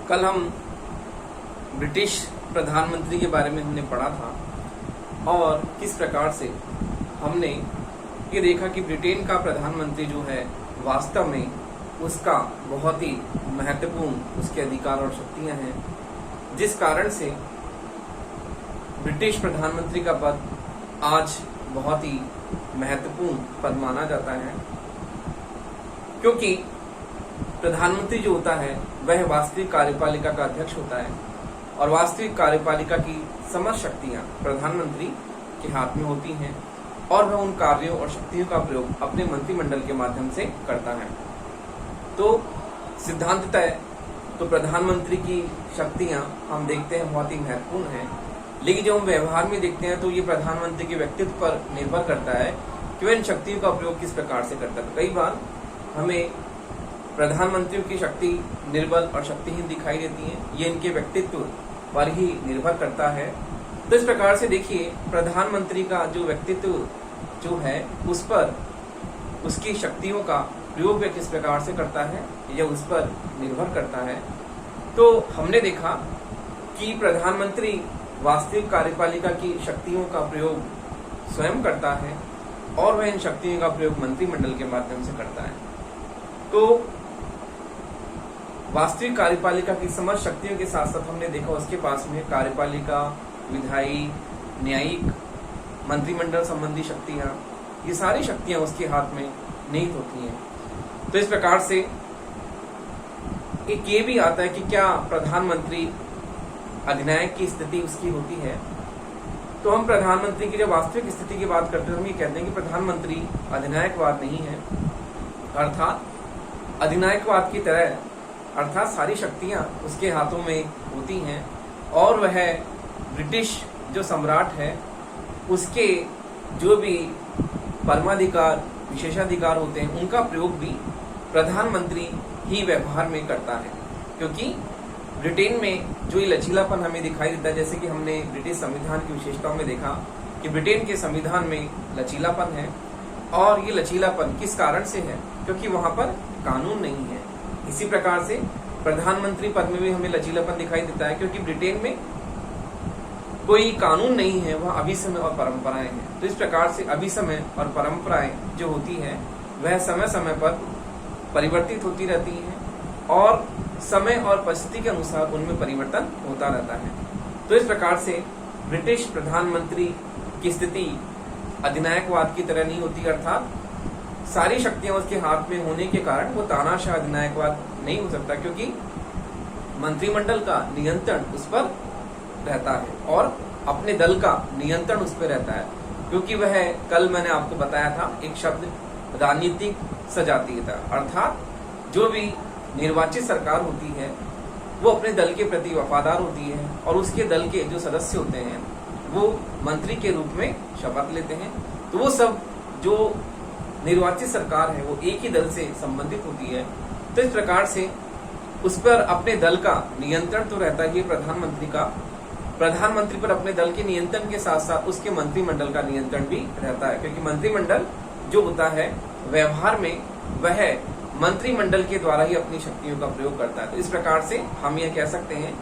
कल हम ब्रिटिश प्रधानमंत्री के बारे में हमने पढ़ा था और किस प्रकार से हमने ये देखा कि ब्रिटेन का प्रधानमंत्री जो है वास्तव में उसका बहुत ही महत्वपूर्ण उसके अधिकार और शक्तियां हैं, जिस कारण से ब्रिटिश प्रधानमंत्री का पद आज बहुत ही महत्वपूर्ण पद माना जाता है, क्योंकि प्रधानमंत्री जो होता है वह वास्तविक कार्यपालिका का अध्यक्ष होता है और वास्तविक कार्यपालिका की समस्त शक्तियां प्रधानमंत्री के हाथ में होती हैं और वह उन कार्यों और शक्तियों का प्रयोग अपने मंत्रिमंडल के माध्यम से करता है। तो सिद्धांततः तो प्रधानमंत्री की शक्तियां हम देखते हैं बहुत ही महत्वपूर्ण हैं, लेकिन जब हम व्यवहार में देखते हैं तो ये प्रधानमंत्री के व्यक्तित्व पर निर्भर करता है कि वह इन शक्तियों का प्रयोग किस प्रकार से करता है। कई बार हमें प्रधानमंत्रियों की शक्ति निर्बल और शक्तिहीन दिखाई देती है, ये इनके व्यक्तित्व पर ही निर्भर करता है। तो इस प्रकार से देखिए प्रधानमंत्री का जो व्यक्तित्व जो है उस पर उसकी शक्तियों का प्रयोग वह किस प्रकार से करता है यह उस पर निर्भर करता है। तो हमने देखा कि प्रधानमंत्री वास्तविक कार्यपालिका की शक्तियों का प्रयोग स्वयं करता है और वह इन शक्तियों का प्रयोग मंत्रिमंडल के माध्यम से करता है। तो वास्तविक कार्यपालिका की समस्त शक्तियों के साथ साथ हमने देखा उसके पास में कार्यपालिका, विधायी, न्यायिक, मंत्रिमंडल संबंधी शक्तियां, ये सारी शक्तियां उसके हाथ में निहित होती हैं। तो इस प्रकार से एक ये भी आता है कि क्या प्रधानमंत्री अधिनायक की स्थिति उसकी होती है। तो हम प्रधानमंत्री की जब वास्तविक स्थिति की बात करते हैं हम ये कहते हैं कि प्रधानमंत्री अधिनायकवाद नहीं है, अर्थात अधिनायकवाद की तरह अर्थात सारी शक्तियां उसके हाथों में होती हैं और वह ब्रिटिश जो सम्राट है उसके जो भी परमाधिकार विशेषाधिकार होते हैं उनका प्रयोग भी प्रधानमंत्री ही व्यवहार में करता है। क्योंकि ब्रिटेन में जो ये लचीलापन हमें दिखाई देता है, जैसे कि हमने ब्रिटिश संविधान की विशेषताओं में देखा कि ब्रिटेन के संविधान में लचीलापन है और ये लचीलापन किस कारण से है, क्योंकि वहां पर कानून नहीं है। इसी प्रकार से प्रधानमंत्री पद में भी हमें लचीलापन दिखाई देता है, क्योंकि ब्रिटेन में कोई कानून नहीं है, वह अभिसमय और परंपराएं हैं। तो इस प्रकार से अभिसमय और परंपराएं जो होती है वह समय समय पर परिवर्तित होती रहती हैं और समय और परिस्थिति के अनुसार उनमें परिवर्तन होता रहता है। तो इस प्रकार से ब्रिटिश प्रधानमंत्री की स्थिति अधिनायकवाद की तरह नहीं होती, अर्थात सारी शक्तियां उसके हाथ में होने के कारण वो तानाशाह अधिनायकवाद नहीं हो सकता, क्योंकि मंत्रिमंडल का नियंत्रण उस पर रहता है और अपने दल का नियंत्रण उस पर रहता है। क्योंकि वह कल मैंने आपको बताया था एक शब्द राजनीतिक सजातीयता, अर्थात जो भी निर्वाचित सरकार होती है वो अपने दल के प्रति वफादार होती है और उसके दल के जो सदस्य होते हैं वो मंत्री के रूप में शपथ लेते हैं। तो वो सब जो निर्वाचित सरकार है वो एक ही दल से संबंधित होती है। तो इस प्रकार से उस पर अपने दल का नियंत्रण तो रहता ही है प्रधानमंत्री का, प्रधानमंत्री पर अपने दल के नियंत्रण के साथ साथ उसके मंत्रिमंडल का नियंत्रण भी रहता है, क्योंकि मंत्रिमंडल जो होता है व्यवहार में वह मंत्रिमंडल के द्वारा ही अपनी शक्तियों का प्रयोग करता है। तो इस प्रकार से हम यह कह सकते हैं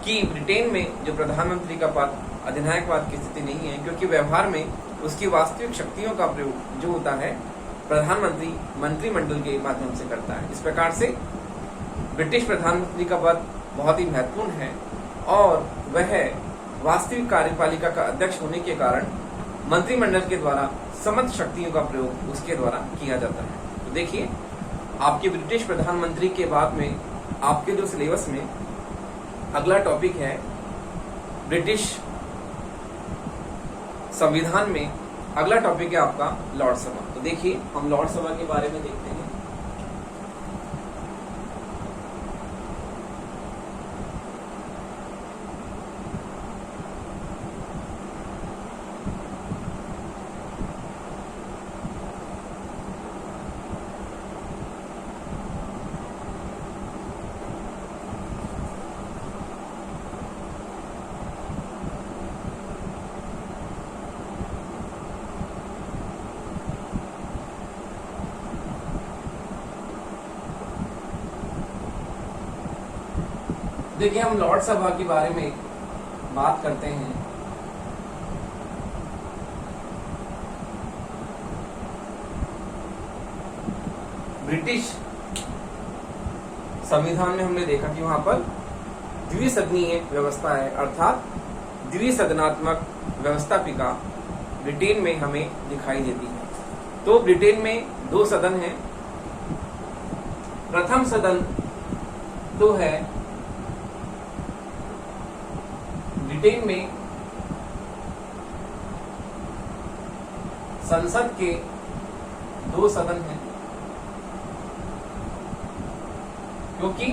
कि ब्रिटेन में जो प्रधानमंत्री का पद अधिनायकवाद की स्थिति नहीं है, क्योंकि व्यवहार में उसकी वास्तविक शक्तियों का प्रयोग जो होता है प्रधानमंत्री मंत्रिमंडल के माध्यम से करता है। इस प्रकार से ब्रिटिश प्रधानमंत्री का पद बहुत ही महत्वपूर्ण है और वह वास्तविक कार्यपालिका का अध्यक्ष होने के कारण मंत्रिमंडल के द्वारा समस्त शक्तियों का प्रयोग उसके द्वारा किया जाता है। तो देखिए आपके ब्रिटिश प्रधानमंत्री के बाद में आपके जो सिलेबस में अगला टॉपिक है ब्रिटिश संविधान में अगला टॉपिक है आपका लॉर्ड सभा। तो देखिए हम लॉर्ड सभा के बारे में देखते हैं। देखिए, हम लॉर्ड सभा के बारे में बात करते हैं। ब्रिटिश संविधान में हमने देखा कि वहां पर द्विसदनीय व्यवस्था है, अर्थात द्विसदनात्मक व्यवस्थापिका ब्रिटेन में हमें दिखाई देती है। तो ब्रिटेन में 2 सदन हैं। प्रथम सदन तो है ब्रिटेन में संसद के 2 सदन हैं, क्योंकि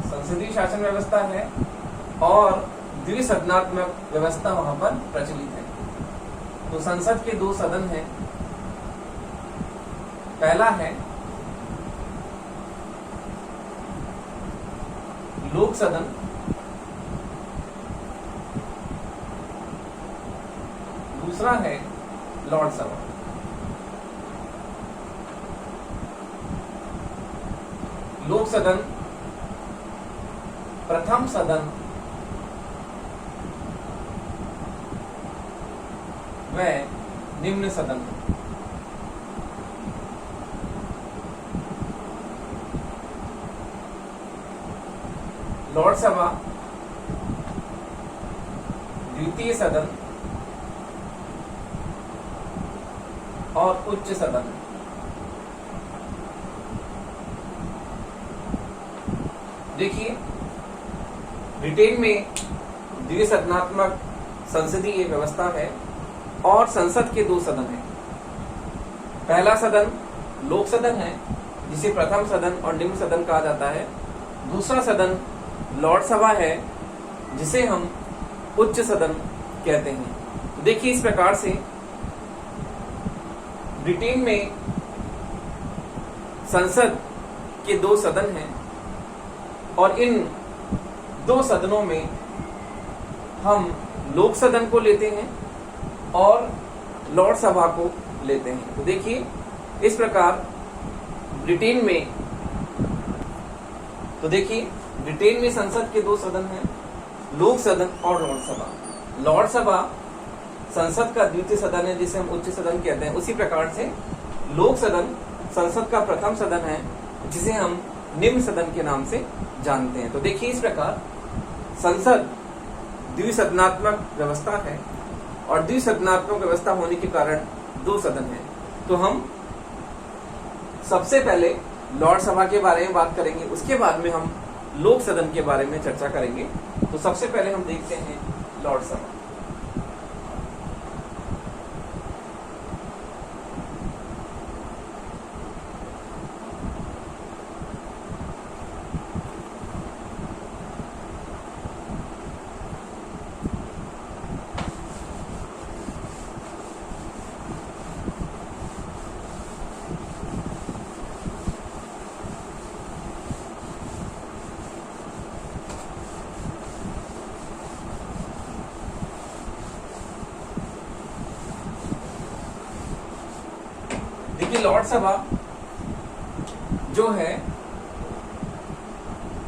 संसदीय शासन व्यवस्था है और द्विसदनात्मक व्यवस्था वहां पर प्रचलित है। तो संसद के 2 सदन हैं। पहला है लोक सदन, दूसरा है लॉर्ड सभा। लोक सदन प्रथम सदन व निम्न सदन। लॉर्ड सभा द्वितीय सदन और उच्च सदन। देखिए, ब्रिटेन में द्विसदनात्मक संसदीय व्यवस्था है और संसद के 2 सदन हैं। पहला सदन लोक सदन है, जिसे प्रथम सदन और निम्न सदन कहा जाता है। दूसरा सदन लॉर्ड सभा है, जिसे हम उच्च सदन कहते हैं। तो देखिए, इस प्रकार से ब्रिटेन में संसद के 2 सदन हैं और इन 2 सदनों में हम लोक सदन को लेते हैं और लॉर्ड सभा को लेते हैं। तो देखिए, इस प्रकार ब्रिटेन में संसद के 2 सदन हैं, लोक सदन और लॉर्ड सभा। लॉर्ड सभा संसद का द्वितीय सदन है, जिसे हम उच्च सदन कहते हैं। उसी प्रकार से लोक सदन संसद का प्रथम सदन है, जिसे हम निम्न सदन के नाम से जानते हैं। तो देखिए, इस प्रकार संसद द्विसदनात्मक व्यवस्था है और द्विसदनात्मक व्यवस्था होने के कारण 2 सदन हैं। तो हम सबसे पहले लॉर्ड सभा के बारे में बात करेंगे, उसके बाद में हम लोक सदन के बारे में चर्चा करेंगे। तो सबसे पहले हम देखते हैं लॉर्ड सभा। लॉर्ड सभा जो है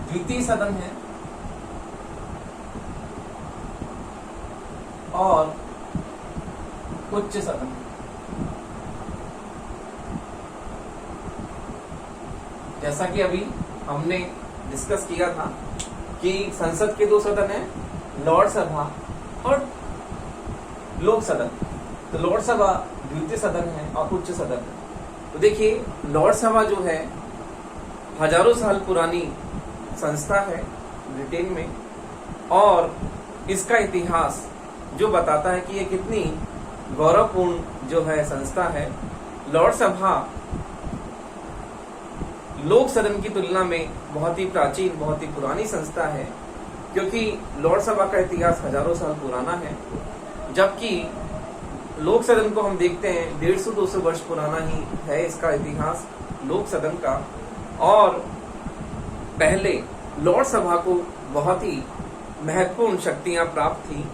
द्वितीय सदन है और उच्च सदन है। जैसा कि अभी हमने डिस्कस किया था कि संसद के 2 सदन हैं, लॉर्ड सभा और लोक सदन। तो लॉर्ड सभा द्वितीय सदन है और उच्च सदन है। तो देखिए, लॉर्ड सभा जो है हजारों साल पुरानी संस्था है ब्रिटेन में और इसका इतिहास जो बताता है कि ये कितनी गौरवपूर्ण जो है संस्था है। लॉर्ड सभा लोक सदन की तुलना में बहुत ही प्राचीन, बहुत ही पुरानी संस्था है, क्योंकि लॉर्ड सभा का इतिहास हजारों साल पुराना है, जबकि लोक सदन को हम देखते हैं 150-200 वर्ष पुराना ही है इसका इतिहास लोक सदन का। और पहले लॉर्ड सभा को बहुत ही महत्वपूर्ण शक्तियां प्राप्त थी।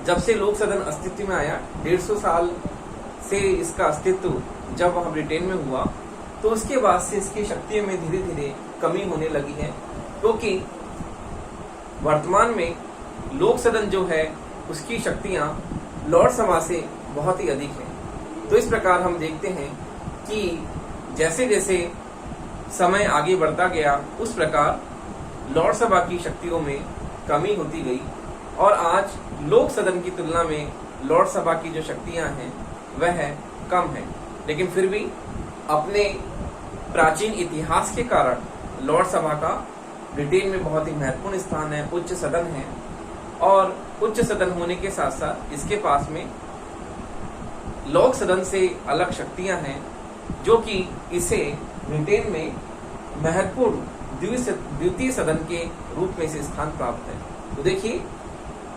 जब से लोक सदन अस्तित्व में आया, 150 साल से इसका अस्तित्व जब वहां ब्रिटेन में हुआ, तो उसके बाद से इसकी शक्तियों में धीरे धीरे कमी होने लगी है, क्योंकि वर्तमान में लोक सदन जो है उसकी शक्तियां लॉर्ड सभा से बहुत ही अधिक है। तो इस प्रकार हम देखते हैं कि जैसे जैसे समय आगे बढ़ता गया उस प्रकार लॉर्ड सभा की शक्तियों में कमी होती गई और आज लोक सदन की तुलना में लॉर्ड सभा की जो शक्तियां हैं वह कम है। लेकिन फिर भी अपने प्राचीन इतिहास के कारण लॉर्ड सभा का ब्रिटेन में बहुत ही महत्वपूर्ण स्थान है, उच्च सदन है और उच्च सदन होने के साथ साथ इसके पास में लोक सदन से अलग शक्तियां हैं जो कि इसे ब्रिटेन में महत्वपूर्ण द्वितीय सदन के रूप में से स्थान प्राप्त है। तो देखिए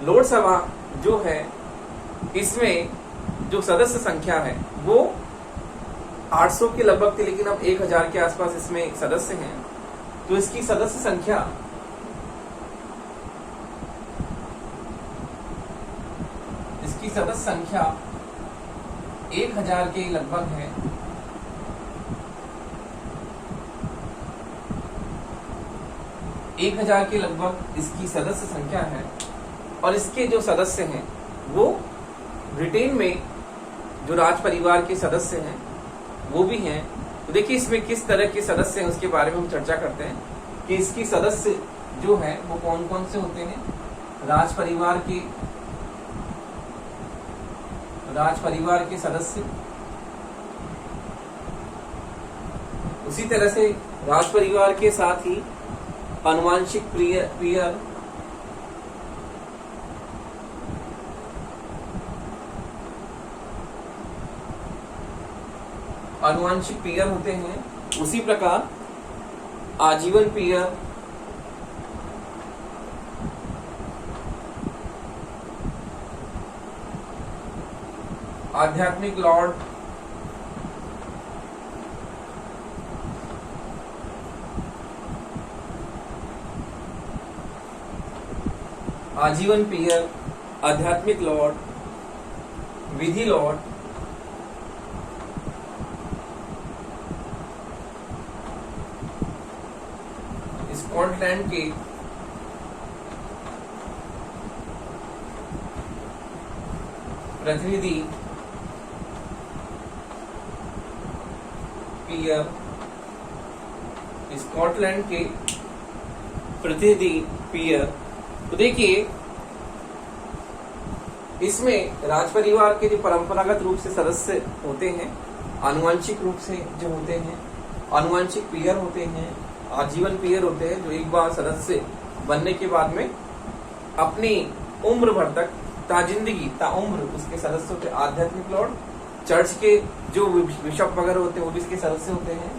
लोक सभा जो है इसमें जो सदस्य संख्या है वो 800 के लगभग थी, लेकिन अब 1000 के आसपास इसमें सदस्य हैं। तो इसकी सदस्य संख्या इसकी सदस्य संख्या 1000 के लगभग है। एक 1000 के लगभग इसकी सदस्य संख्या है और इसके जो सदस्य हैं वो ब्रिटेन में जो राज परिवार के सदस्य हैं वो भी हैं। तो देखिए इसमें किस तरह के सदस्य हैं उसके बारे में हम चर्चा करते हैं कि इसकी सदस्य जो है वो कौन कौन से होते हैं। राज परिवार के सदस्य, उसी तरह से राज परिवार के साथ ही आनुवंशिक पीयर, आनुवंशिक पीयर होते हैं। उसी प्रकार आजीवन पीयर, आध्यात्मिक लॉर्ड, आजीवन पीयर, आध्यात्मिक लॉर्ड, विधि लॉर्ड, स्कॉटलैंड के प्रतिनिधि पीयर, स्कॉटलैंड के प्रतिनिधि पीयर। तो देखिए इसमें राज परिवार के जो परंपरागत रूप से सदस्य होते हैं, आनुवंशिक रूप से जो होते हैं, आनुवंशिक पीयर होते हैं, आजीवन पीयर होते हैं जो एक बार सदस्य बनने के बाद में अपनी उम्र भर तक ताउम्र उसके सदस्य होते हैं। आध्यात्मिक लॉर्ड, चर्च के जो बिशप वगैरह होते हैं वो भी इसके सदस्य होते हैं।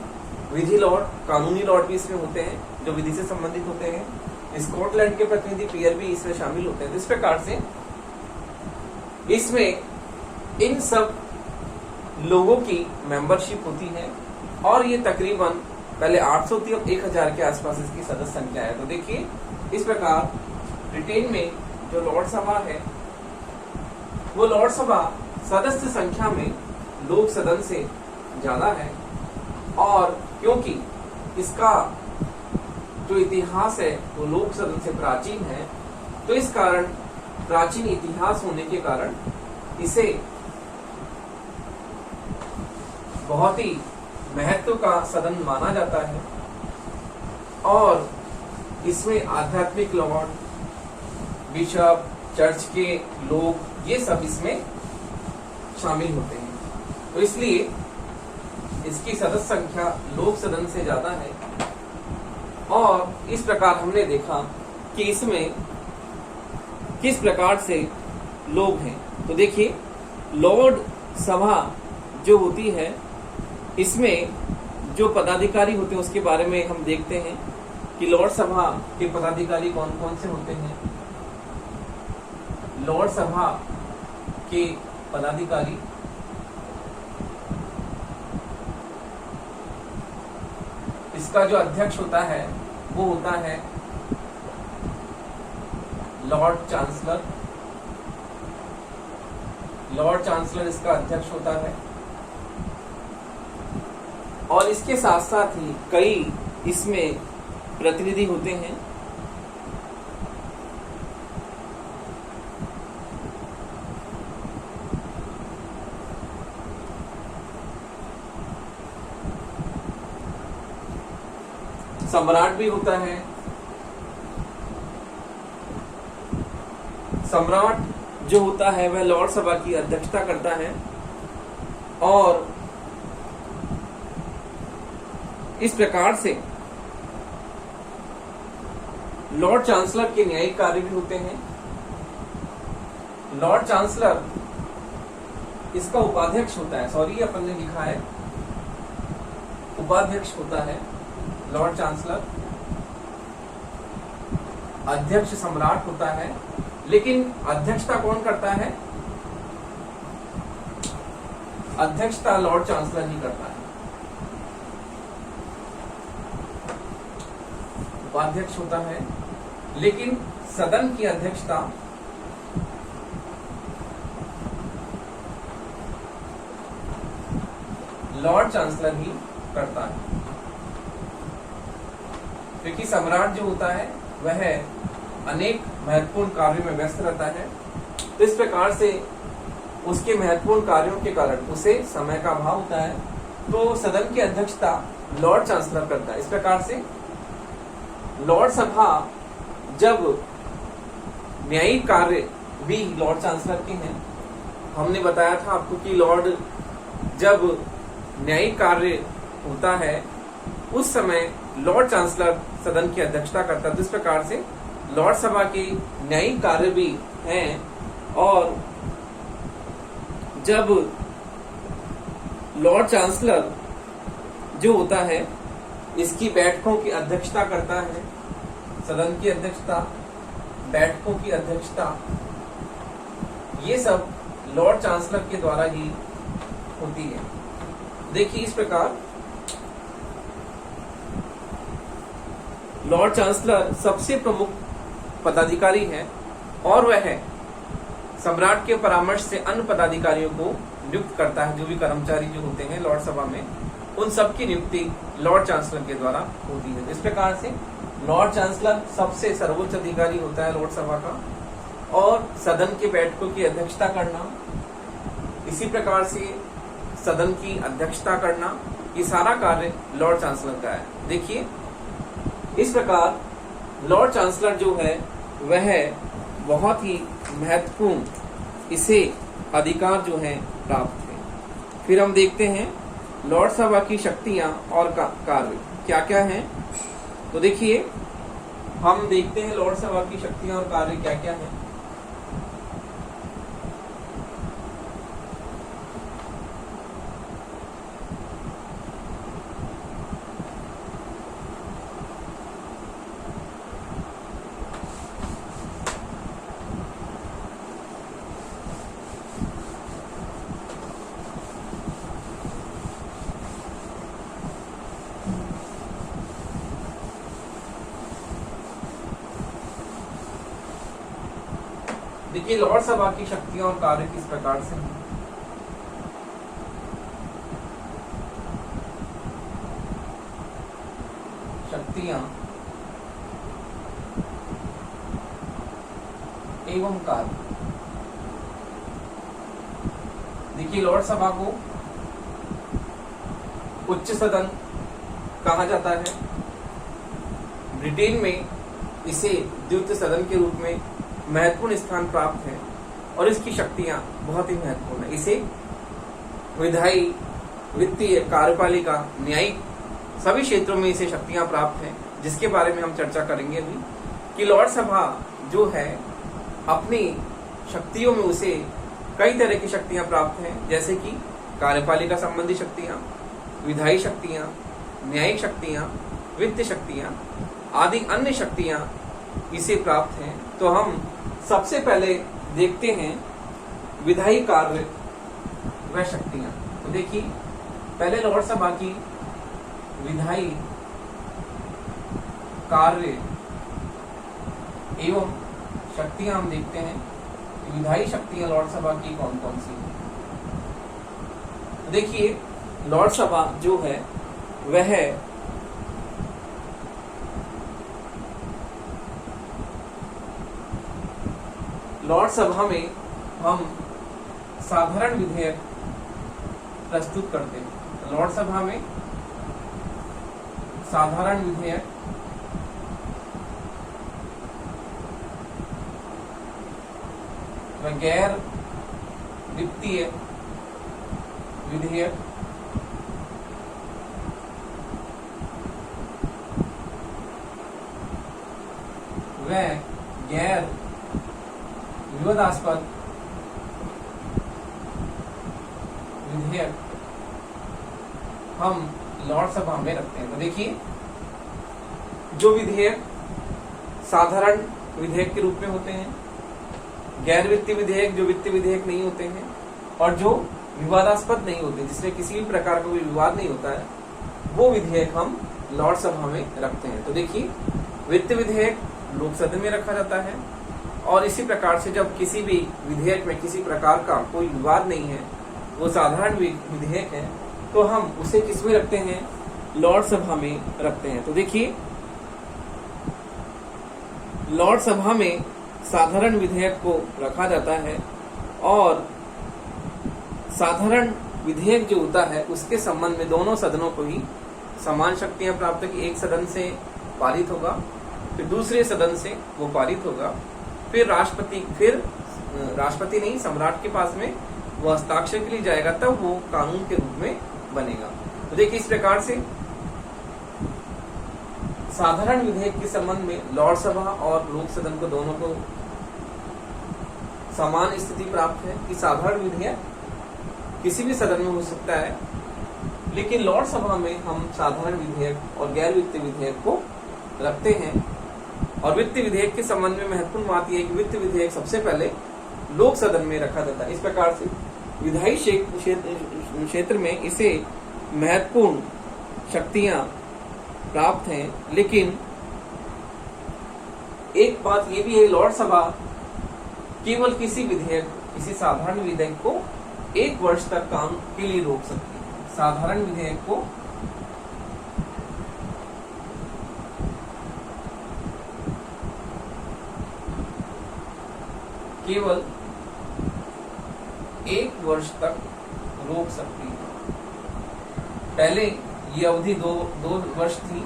विधि लॉर्ड, कानूनी लॉर्ड भी इसमें होते हैं जो विधि से संबंधित होते हैं। स्कॉटलैंड के प्रतिनिधि पीयर भी इसमें शामिल होते हैं। इस प्रकार से इसमें इन सब लोगों की मेंबरशिप होती है और ये तकरीबन पहले 800 थी, अब 1000 के आसपास इसकी सदस्य संख्या है। तो देखिए इस प्रकार ब्रिटेन में जो लॉर्ड सभा है वो लॉर्ड सभा सदस्य संख्या में लोक सदन से ज्यादा है और क्योंकि इसका जो इतिहास है वो लोक सदन से प्राचीन है तो इस कारण प्राचीन इतिहास होने के कारण इसे बहुत ही महत्व का सदन माना जाता है और इसमें आध्यात्मिक लॉर्ड, बिशप, चर्च के लोग ये सब इसमें शामिल होते हैं। तो इसलिए इसकी सदस्य संख्या लोक सदन से ज्यादा है और इस प्रकार हमने देखा कि इसमें किस प्रकार से लोग हैं। तो देखिए लॉर्ड सभा जो होती है इसमें जो पदाधिकारी होते हैं उसके बारे में हम देखते हैं कि लॉर्ड सभा के पदाधिकारी कौन कौन से होते हैं। लॉर्ड सभा के पदाधिकारी इसका जो अध्यक्ष होता है वो होता है लॉर्ड चांसलर। लॉर्ड चांसलर इसका अध्यक्ष होता है और इसके साथ साथ ही कई इसमें प्रतिनिधि होते हैं सम्राट भी होता है। सम्राट जो होता है वह लॉर्ड सभा की अध्यक्षता करता है और इस प्रकार से लॉर्ड चांसलर के न्यायिक कार्य भी होते हैं। लॉर्ड चांसलर इसका उपाध्यक्ष होता है, सॉरी अपन ने लिखा है उपाध्यक्ष होता है लॉर्ड चांसलर, अध्यक्ष सम्राट होता है, लेकिन अध्यक्षता कौन करता है? अध्यक्षता लॉर्ड चांसलर ही करता है। उपाध्यक्ष होता है, लेकिन सदन की अध्यक्षता लॉर्ड चांसलर ही करता है, क्योंकि सम्राट जो होता है वह अनेक महत्वपूर्ण कार्यों में व्यस्त रहता है। तो इस प्रकार से उसके महत्वपूर्ण कार्यों के कारण उसे समय का अभाव होता है, तो सदन की अध्यक्षता लॉर्ड चांसलर करता है। इस प्रकार से लॉर्ड सभा जब न्यायिक कार्य भी लॉर्ड चांसलर के हैं। हमने बताया था आपको कि लॉर्ड जब न्यायिक कार्य होता है उस समय लॉर्ड चांसलर सदन की अध्यक्षता करता है। तो इस प्रकार से लॉर्ड सभा के न्यायिक कार्य भी हैं और जब लॉर्ड चांसलर जो होता है इसकी बैठकों की अध्यक्षता करता है, सदन की अध्यक्षता, बैठकों की अध्यक्षता, ये सब लॉर्ड चांसलर के द्वारा ही होती है। देखिए इस प्रकार लॉर्ड चांसलर सबसे प्रमुख पदाधिकारी है और वह सम्राट के परामर्श से अन्य पदाधिकारियों को नियुक्त करता है। जो भी कर्मचारी जो होते हैं लॉर्ड सभा में, उन सब की नियुक्ति लॉर्ड चांसलर के द्वारा होती है। इस प्रकार से लॉर्ड चांसलर सबसे सर्वोच्च अधिकारी होता है लॉर्ड सभा का, और सदन के बैठकों की अध्यक्षता करना, इसी प्रकार से सदन की अध्यक्षता करना, ये सारा कार्य लॉर्ड चांसलर का है। देखिए इस प्रकार लॉर्ड चांसलर जो है वह बहुत ही महत्वपूर्ण इसे अधिकार जो है प्राप्त है। फिर हम देखते हैं लॉर्ड सभा की शक्तियां और कार्य क्या क्या हैं। तो देखिए हम देखते हैं लॉर्ड सभा की शक्तियां और कार्य क्या क्या हैं। देखिए लॉर्ड सभा की शक्तियां और कार्य किस प्रकार से हैं। शक्तियां एवं कार्य। देखिए लॉर्ड सभा को उच्च सदन कहा जाता है। ब्रिटेन में इसे द्वितीय सदन के रूप में महत्वपूर्ण स्थान प्राप्त है और इसकी शक्तियां बहुत ही महत्वपूर्ण है। इसे विधायी, वित्तीय, कार्यपालिका, न्यायिक सभी क्षेत्रों में इसे शक्तियां प्राप्त हैं, जिसके बारे में हम चर्चा करेंगे अभी कि लॉर्ड सभा जो है अपनी शक्तियों में उसे कई तरह की शक्तियां प्राप्त हैं, जैसे कि कार्यपालिका संबंधी शक्तियां, विधायी शक्तियां, न्यायिक शक्तियां, वित्तीय शक्तियां आदि अन्य शक्तियां इसे प्राप्त हैं। तो हम सबसे पहले देखते हैं विधायी कार्य व शक्तियां। तो देखिए पहले लॉर्ड सभा की विधायी कार्य एवं शक्तियां हम देखते हैं। विधायी शक्तियां लॉर्ड सभा की कौन कौन सी हैं। तो देखिए लॉर्ड सभा जो है वह लॉर्ड सभा में हम साधारण विधेयक प्रस्तुत करते हैं। लॉर्ड सभा में साधारण विधेयक व गैर वित्तीय विधेयक व गैर विवादास्पद विधेयक हम लॉर्ड सभा में रखते हैं। तो देखिए, जो विधेयक साधारण विधेयक के रूप में होते हैं, गैर वित्तीय विधेयक जो वित्तीय विधेयक नहीं होते हैं, और जो विवादास्पद नहीं होते, जिसमें किसी भी प्रकार का कोई विवाद नहीं होता है, वो विधेयक हम लॉर्ड सभा में रखते हैं। तो देखिए, वित्तीय विधेयक लोक सदन में रखा जाता है, और इसी प्रकार से जब किसी भी विधेयक में किसी प्रकार का कोई विवाद नहीं है, वो साधारण विधेयक है, तो हम उसे किस में रखते हैं? लॉर्ड सभा में रखते हैं। तो देखिए, लॉर्ड सभा में साधारण विधेयक को रखा जाता है, और साधारण विधेयक जो होता है उसके संबंध में दोनों सदनों को ही समान शक्तियां प्राप्त है कि एक सदन से पारित होगा, फिर दूसरे सदन से वो पारित होगा, फिर राष्ट्रपति नहीं, सम्राट के पास में वो हस्ताक्षर के लिए जाएगा, तब वो कानून के रूप में बनेगा। तो देखिए, इस प्रकार से साधारण विधेयक के संबंध में लॉर्ड सभा और लोक सदन को दोनों को समान स्थिति प्राप्त है कि साधारण विधेयक किसी भी सदन में हो सकता है, लेकिन लॉर्ड सभा में हम साधारण विधेयक और गैर वित्तीय विधेयक को रखते हैं। और वित्तीय विधेयक के संबंध में महत्वपूर्ण बात यह है कि वित्तीय विधेयक सबसे पहले लोक सदन में रखा जाता है। इस प्रकार से विधायी क्षेत्र में इसे महत्वपूर्ण शक्तियां प्राप्त हैं, लेकिन एक बात ये भी है, लॉर्ड सभा केवल किसी साधारण विधेयक को 1 वर्ष तक काम के लिए रोक सकती है। साधारण विधेयक को केवल 1 वर्ष तक रोक सकती है। पहले ये अवधि दो वर्ष थी।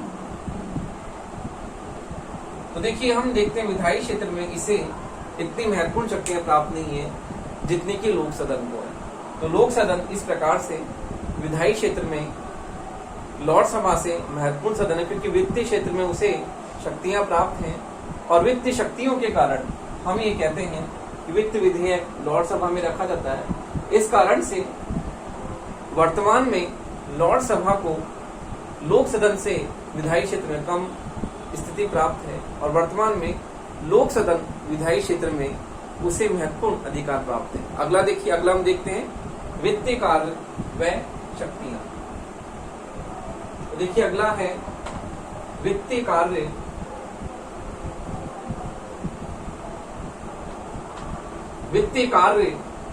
तो देखिए, हम देखते हैं विधायी क्षेत्र में इसे इतनी महत्वपूर्ण शक्तियां प्राप्त नहीं है जितनी कि लोक सदन को है। तो लोक सदन इस प्रकार से विधायी क्षेत्र में लॉर्ड सभा से महत्वपूर्ण सदन है, क्योंकि वित्तीय क्षेत्र में उसे शक्तियां प्राप्त हैं, और वित्तीय शक्तियों के कारण हम ये कहते हैं कि वित्त विधेयक लॉर्ड सभा में रखा जाता है। इस कारण से वर्तमान में लॉर्ड सभा को लोक सदन से विधायी क्षेत्र में कम स्थिति प्राप्त है, और वर्तमान में लोक सदन विधायी क्षेत्र में उसे महत्वपूर्ण अधिकार प्राप्त है। अगला देखिए, अगला हम देखते हैं वित्तीय कार्य व शक्तियां। तो देखिए, अगला है वित्तीय कार्य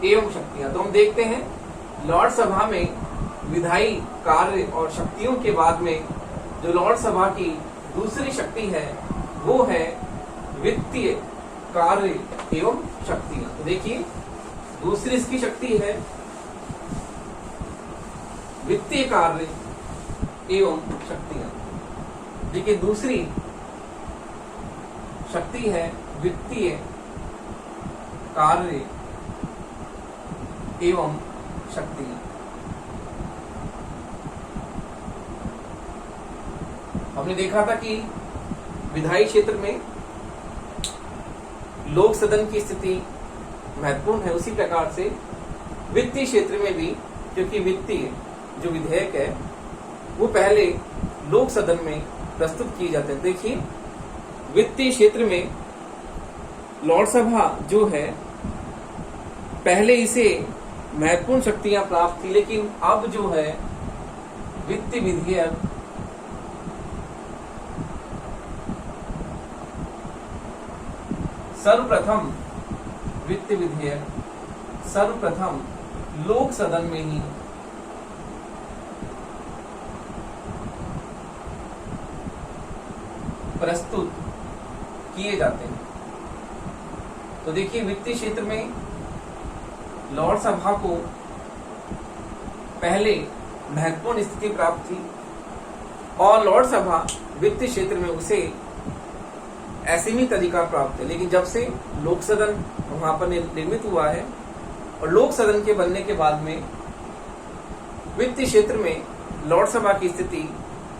एवं शक्तियां। तो हम देखते हैं लॉर्ड सभा में विधायी कार्य और शक्तियों के बाद में जो लॉर्ड सभा की दूसरी शक्ति है वो है वित्तीय कार्य एवं शक्तियां। तो देखिए, दूसरी इसकी शक्ति है वित्तीय कार्य एवं शक्तियां। देखिए, दूसरी शक्ति है वित्तीय कार्य एवं शक्तियां। हमने देखा था कि विधायी क्षेत्र में लोक सदन की स्थिति महत्वपूर्ण है, उसी प्रकार से वित्तीय क्षेत्र में भी, क्योंकि वित्तीय जो विधेयक है वो पहले लोक सदन में प्रस्तुत किए जाते हैं। देखिए, वित्तीय क्षेत्र में लॉर्ड सभा जो है पहले इसे महत्वपूर्ण शक्तियां प्राप्त थी, लेकिन अब जो है वित्तीय विधेयक सर्वप्रथम लोक सदन में ही प्रस्तुत किए जाते हैं। तो देखिए, वित्तीय क्षेत्र में लॉर्ड सभा को पहले महत्वपूर्ण स्थिति प्राप्त थी, और लॉर्ड सभा वित्तीय क्षेत्र में उसे असीमित अधिकार प्राप्त है। लेकिन जब से लोक सदन वहां पर निर्मित हुआ है और लोक सदन के बनने के बाद में वित्तीय क्षेत्र में लॉर्ड सभा की स्थिति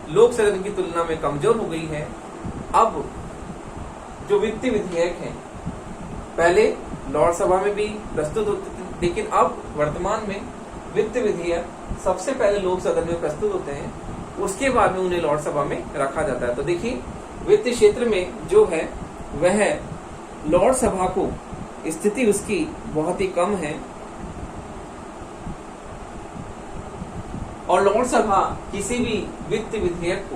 लोक सदन की तुलना में कमजोर हो गई है। अब जो वित्तीय विधेयक हैं पहले लॉर्ड सभा में भी प्रस्तुत होते थे, लेकिन अब वर्तमान में वित्तीय विधेयक सबसे पहले लोक सदन में प्रस्तुत होते हैं, उसके बाद में उन्हें लॉर्ड सभा में रखा जाता है। तो देखिए वित्तीय क्षेत्र में जो है वह लॉर्ड सभा को स्थिति उसकी बहुत ही कम है और लॉर्ड सभा किसी भी वित्तीय विधेयक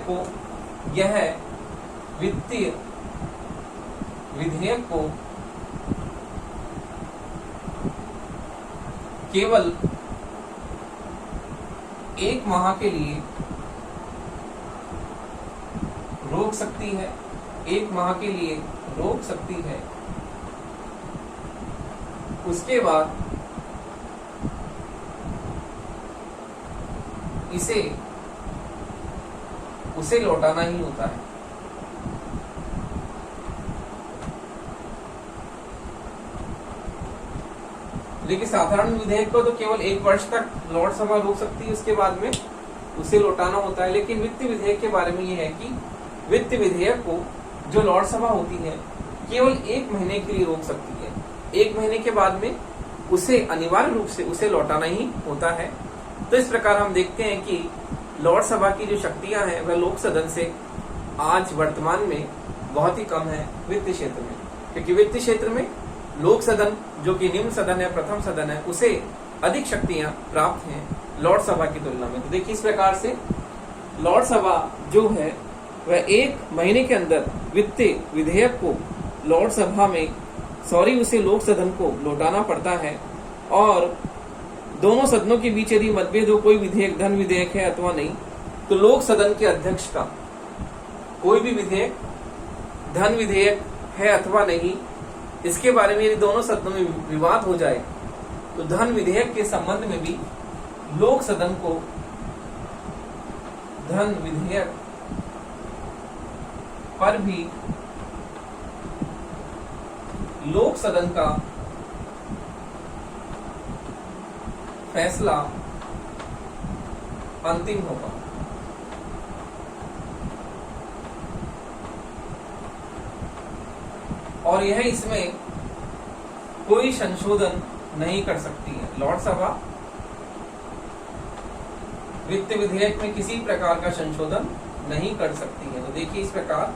को यह वित्तीय विधेयक को केवल 1 माह के लिए रोक सकती है, 1 माह के लिए रोक सकती है। उसके बाद उसे लौटाना ही होता है। लेकिन साधारण विधेयक को तो केवल 1 वर्ष तक लॉर्ड सभा रोक सकती है, उसके बाद में उसे लौटाना होता है। लेकिन वित्तीय विधेयक के बारे में यह है कि वित्तीय विधेयक को जो लॉर्ड सभा होती है केवल 1 महीने के लिए रोक सकती है। 1 महीने के बाद में उसे अनिवार्य रूप से उसे लौटाना ही होता है। तो इस प्रकार हम देखते हैं कि लॉर्ड सभा की जो शक्तियां हैं वह लोक सदन से आज वर्तमान में बहुत ही कम है वित्तीय क्षेत्र में, क्योंकि वित्तीय क्षेत्र में लोक सदन जो कि निम्न सदन है, प्रथम सदन है, उसे अधिक शक्तियां प्राप्त हैं लॉर्ड सभा की तुलना में। तो देखिए इस प्रकार से लॉर्ड सभा जो है वह 1 महीने के अंदर वित्तीय विधेयक को लॉर्ड सभा में उसे लोक सदन को लौटाना पड़ता है। और दोनों सदनों के बीच यदि मतभेद हो, कोई विधेयक धन विधेयक है अथवा नहीं, तो लोक सदन के अध्यक्ष का कोई भी विधेयक धन विधेयक है अथवा नहीं, इसके बारे में यदि दोनों सदनों में विवाद हो जाए तो धन विधेयक के संबंध में भी लोक सदन को धन विधेयक पर भी लोक सदन का फैसला अंतिम होगा। और यह इसमें कोई संशोधन नहीं कर सकती है। लॉर्ड सभा वित्तीय विधेयक में किसी प्रकार का संशोधन नहीं कर सकती है। तो देखिए इस प्रकार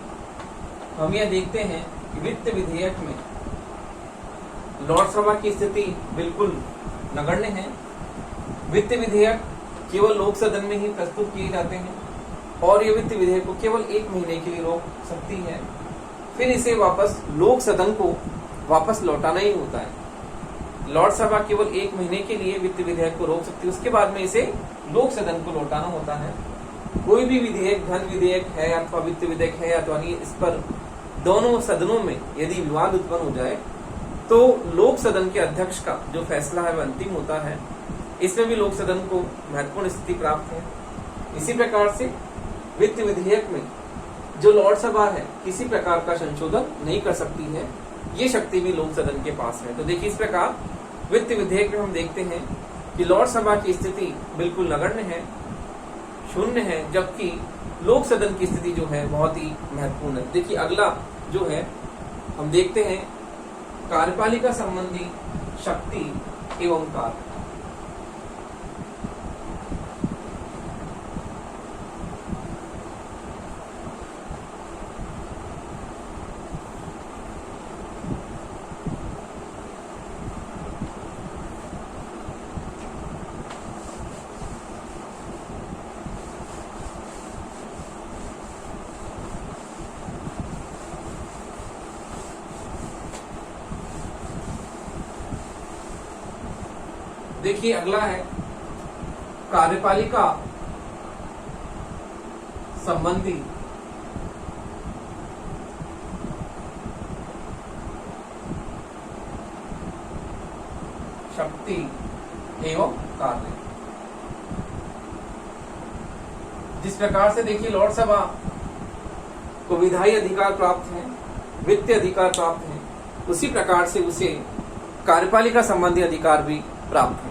हम यह देखते हैं कि वित्तीय विधेयक में लॉर्ड सभा की स्थिति बिल्कुल नगण्य है। वित्तीय विधेयक केवल लोक सदन में ही प्रस्तुत किए जाते हैं और ये वित्तीय विधेयक को केवल 1 महीने के लिए रोक सकती है, फिर इसे वापस लोक सदन को वापस लौटाना ही होता है। लॉर्ड सभा केवल 1 महीने के लिए वित्तीय विधेयक को रोक सकती है, उसके बाद में इसे लोक सदन को लौटाना होता है। कोई भी विधेयक धन विधेयक है अथवा वित्तीय विधेयक है अथवा नहीं, इस पर दोनों सदनों में यदि विवाद उत्पन्न हो जाए तो लोक सदन के अध्यक्ष का जो फैसला है वह अंतिम होता है। इसमें भी लोक सदन को महत्वपूर्ण स्थिति प्राप्त है। इसी प्रकार से वित्तीय विधेयक में जो लॉर्ड सभा है किसी प्रकार का संशोधन नहीं कर सकती है, ये शक्ति भी लोक सदन के पास है। तो देखिए इस प्रकार वित्तीय विधेयक में हम देखते हैं कि लॉर्ड सभा की स्थिति बिल्कुल नगण्य है, शून्य है, जबकि लोक सदन की स्थिति जो है बहुत ही महत्वपूर्ण है। देखिए अगला जो है हम देखते हैं कार्यपालिका संबंधी शक्ति एवं कार्य। देखिए अगला है कार्यपालिका संबंधी शक्ति एवं कार्य। जिस प्रकार से देखिए लॉर्ड सभा को विधायी अधिकार प्राप्त है, वित्तीय अधिकार प्राप्त है, उसी प्रकार से उसे कार्यपालिका संबंधी अधिकार भी प्राप्त है।